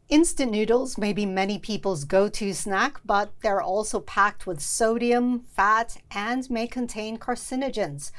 Instant noodles may be many people's go-to snack, but they're also packed with sodium, fat, and may contain carcinogens.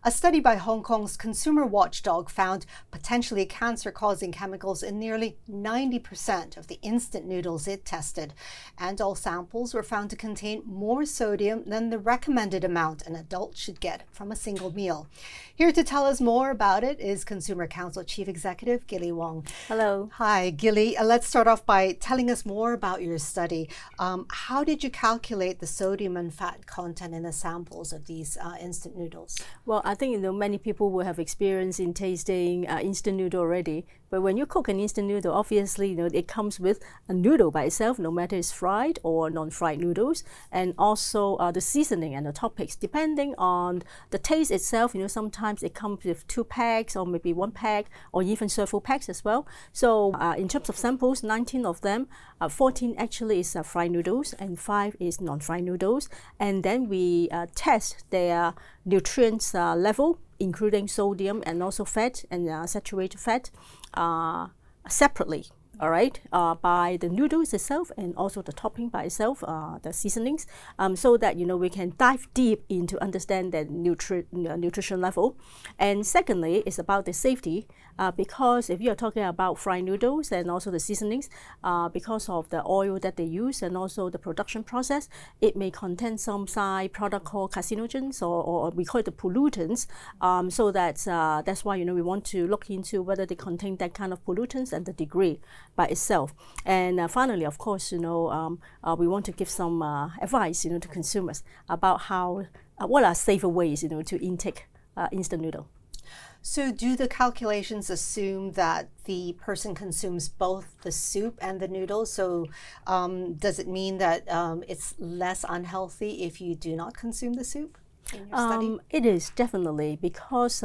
A study by Hong Kong's consumer watchdog found potentially cancer-causing chemicals in nearly 90% of the instant noodles it tested. And all samples were found to contain more sodium than the recommended amount an adult should get from a single meal. Here to tell us more about it is Consumer Council Chief Executive Gilly Wong. Hello. Hi, Gilly. Let's start off by telling us more about your study. How did you calculate the sodium and fat content in the samples of these instant noodles? Well, I think many people will have experience in tasting instant noodle already. But when you cook an instant noodle, obviously, it comes with a noodle by itself, no matter it's fried or non-fried noodles, and also the seasoning and the toppings. Depending on the taste itself, sometimes it comes with 2 packs or maybe 1 pack or even several packs as well. So in terms of samples, 19 of them, 14 actually is fried noodles and 5 is non-fried noodles. And then we test their nutrients level, including sodium and also fat and saturated fat separately, all right, by the noodles itself and also the topping by itself, the seasonings, so that we can dive deep into understand the nutrition level. And secondly, it's about the safety, because if you're talking about fried noodles and also the seasonings, because of the oil that they use and also the production process, it may contain some side product called carcinogens, or we call it the pollutants. So that's why we want to look into whether they contain that kind of pollutants and the degree by itself. And finally, of course, we want to give some advice, to consumers about what are safer ways, to intake instant noodle. So do the calculations assume that the person consumes both the soup and the noodles? So does it mean that it's less unhealthy if you do not consume the soup? In your study? It is definitely, because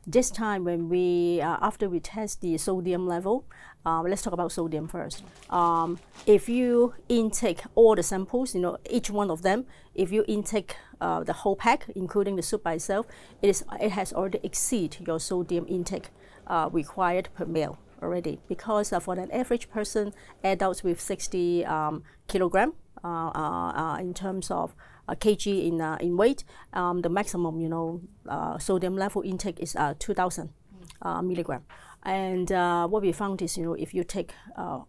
this time when we, after we test the sodium level, let's talk about sodium first. If you intake all the samples, each one of them, if you intake the whole pack, including the soup by itself, it has already exceeded your sodium intake required per meal already. Because for an average person, adults with 60 kilogram in terms of kg in weight, the maximum sodium level intake is 2,000 milligram. And what we found is if you take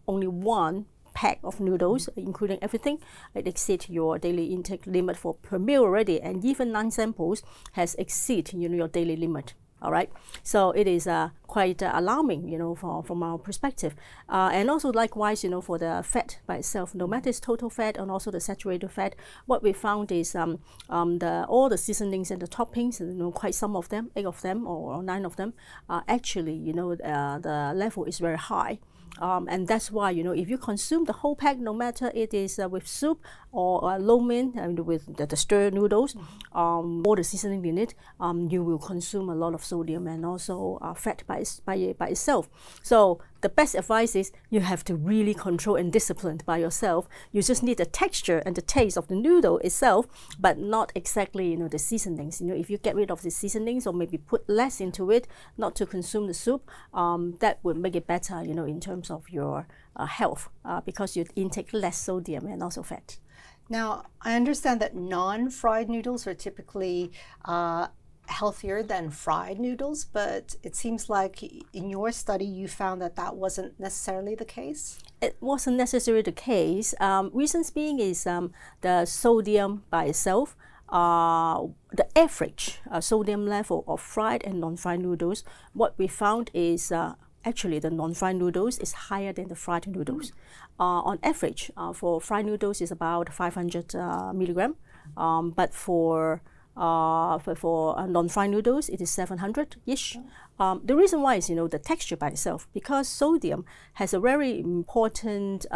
only 1 pack of noodles, including everything, it exceeds your daily intake limit for per meal already, and even 9 samples has exceeded your daily limit. All right, so it is quite alarming, from our perspective. And also likewise, for the fat by itself, no matter it's total fat and also the saturated fat, what we found is all the seasonings and the toppings, quite some of them, 8 of them or 9 of them, actually, the level is very high. And that's why, if you consume the whole pack, no matter it is with soup or lo mein with the stir noodles, all the seasoning in it, you will consume a lot of sodium and also fat by itself. So the best advice is you have to really control and discipline by yourself. You just need the texture and the taste of the noodle itself, but not exactly the seasonings. If you get rid of the seasonings or maybe put less into it, not to consume the soup, that would make it better, in terms of your health, because you intake less sodium and also fat. Now, I understand that non-fried noodles are typically healthier than fried noodles, but it seems like in your study you found that that wasn't necessarily the case? It wasn't necessarily the case. Reasons being is the sodium by itself, the average sodium level of fried and non-fried noodles, what we found is actually the non-fried noodles is higher than the fried noodles. On average, for fried noodles is about 500 milligram, but for non-fried noodles, it is 700-ish. The reason why is, the texture by itself, because sodium has a very important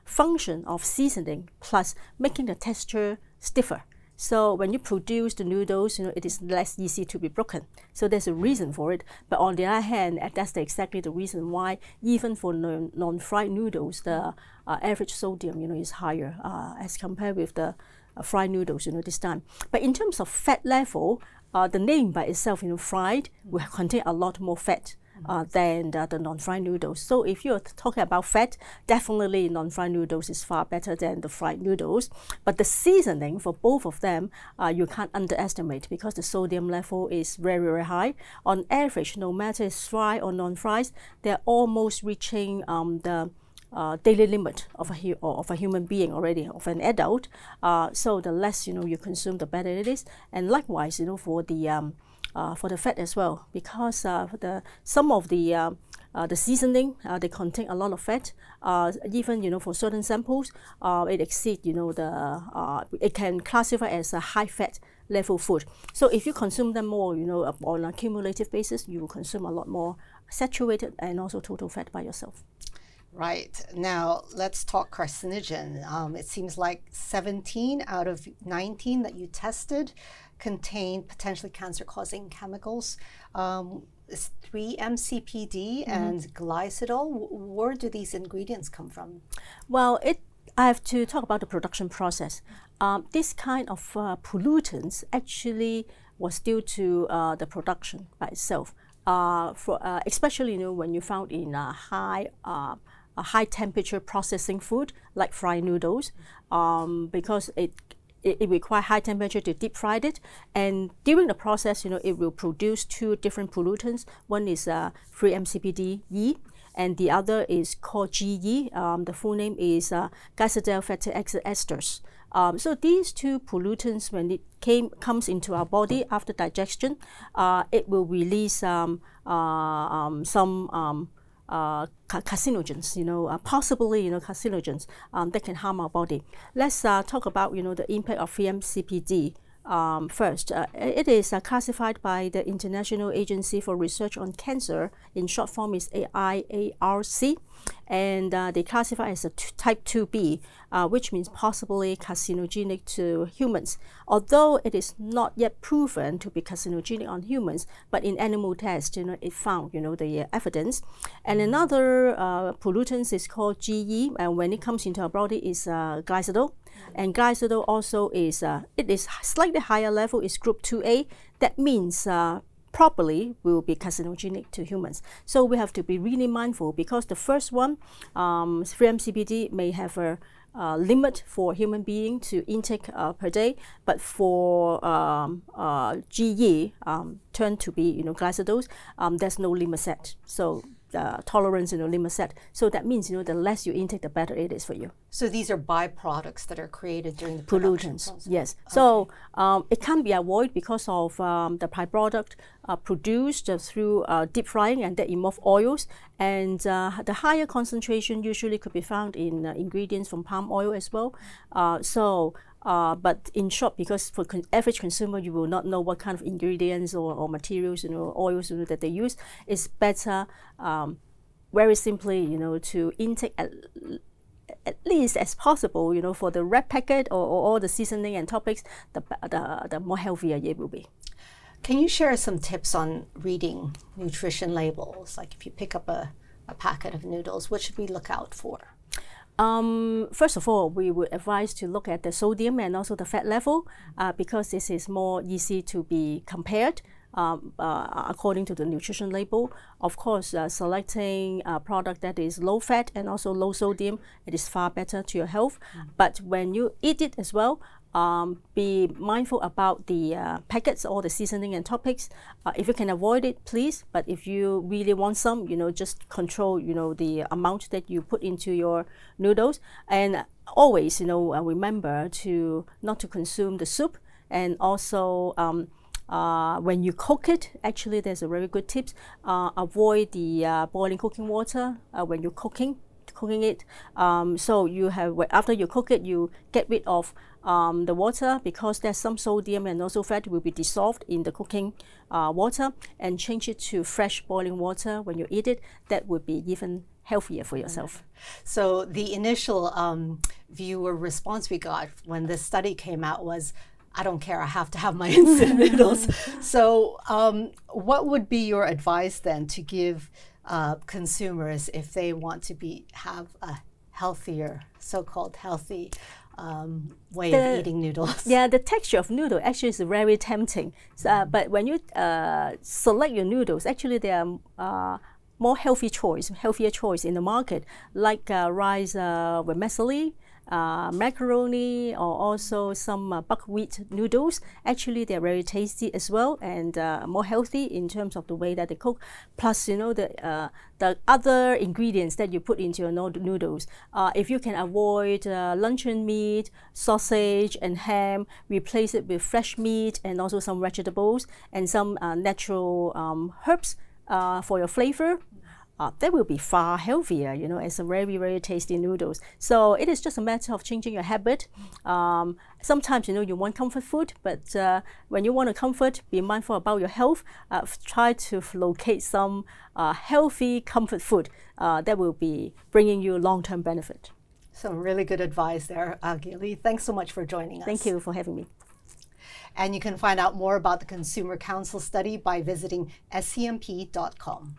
function of seasoning plus making the texture stiffer. So when you produce the noodles, it is less easy to be broken. So there's a reason for it. But on the other hand, that's exactly the reason why even for non-fried noodles, the average sodium, is higher as compared with the fried noodles, this time. But in terms of fat level, the name by itself, fried, will contain a lot more fat. than the non-fried noodles. So if you're talking about fat, definitely non-fried noodles is far better than the fried noodles. But the seasoning for both of them, you can't underestimate because the sodium level is very, very high. On average, no matter it's fried or non-fried, they're almost reaching the daily limit of a human being already, of an adult. So the less you consume, the better it is. And likewise, for the fat as well, because some of the seasoning they contain a lot of fat. Even for certain samples, it exceeds it can classify as a high fat level food. So if you consume them more, on a cumulative basis, you will consume a lot more saturated and also total fat by yourself. Right. Now, let's talk carcinogen. It seems like 17 out of 19 that you tested contain potentially cancer-causing chemicals. 3-MCPD and glycidol. Where do these ingredients come from? Well, I have to talk about the production process. This kind of pollutants actually was due to the production by itself. Especially when you found in a high temperature processing food like fried noodles, because it requires high temperature to deep fry it, and during the process it will produce two different pollutants. One is 3-MCPD-E and the other is called GE. The full name is glycidyl fatty acid esters. So these two pollutants, when it comes into our body after digestion, it will release some carcinogens, possibly carcinogens that can harm our body. Let's talk about the impact of 3-MCPD. First, it is classified by the International Agency for Research on Cancer. In short form is IARC, and they classify as a type 2B, which means possibly carcinogenic to humans. Although it is not yet proven to be carcinogenic on humans, but in animal tests, it found the evidence. And another pollutant is called GE, and when it comes into our body is glycidol. And glycidol also is it is slightly higher level, is group 2A. That means probably will be carcinogenic to humans. So we have to be really mindful, because the first one, 3-MCPD, may have a limit for human being to intake per day, but for GE turn to be glycidols, there's no limit set. So tolerance limit set. So that means the less you intake, the better it is for you. So these are byproducts that are created during the production process. Yes. Okay. So it can't be avoided because of the byproduct produced through deep frying, and that involve oils. And the higher concentration usually could be found in ingredients from palm oil as well. But in short, because for average consumer, you will not know what kind of ingredients or materials, oils that they use. It's better, very simply, to intake at least as possible, for the red packet or all the seasoning and toppings, the more healthier it will be. Can you share some tips on reading nutrition labels? Like if you pick up a packet of noodles, what should we look out for? First of all, we would advise to look at the sodium and also the fat level, because this is more easy to be compared according to the nutrition label. Of course, selecting a product that is low fat and also low sodium, it is far better to your health. But when you eat it as well, be mindful about the packets or the seasoning and toppings. If you can avoid it, please. But if you really want some, just control, the amount that you put into your noodles. And always, remember not to consume the soup. And also, when you cook it, actually, there's a very good tips. Avoid the boiling cooking water when you're cooking it. So you have, after you cook it, you get rid of the water, because there's some sodium and also fat will be dissolved in the cooking water, and change it to fresh boiling water when you eat it. That would be even healthier for yourself. So the initial viewer response we got when this study came out was, I don't care, I have to have my instant noodles. So what would be your advice then to give consumers if they want to have a healthier, so-called healthy way of eating noodles? Yeah, the texture of noodle actually is very tempting. But when you select your noodles, actually they are more healthier choice in the market, like rice vermicelli, macaroni, or also some buckwheat noodles. Actually, they're very tasty as well, and more healthy in terms of the way that they cook. Plus, you know, the other ingredients that you put into your noodles. If you can avoid luncheon meat, sausage, and ham, replace it with fresh meat and also some vegetables and some natural herbs for your flavor. That will be far healthier, you know, as a very, very tasty noodles. So it is just a matter of changing your habit. Sometimes, you know, you want comfort food, but when you want a comfort, be mindful about your health. Try to locate some healthy comfort food that will be bringing you long-term benefit. Some really good advice there, Gilly. Thanks so much for joining us. Thank you for having me. And you can find out more about the Consumer Council study by visiting scmp.com.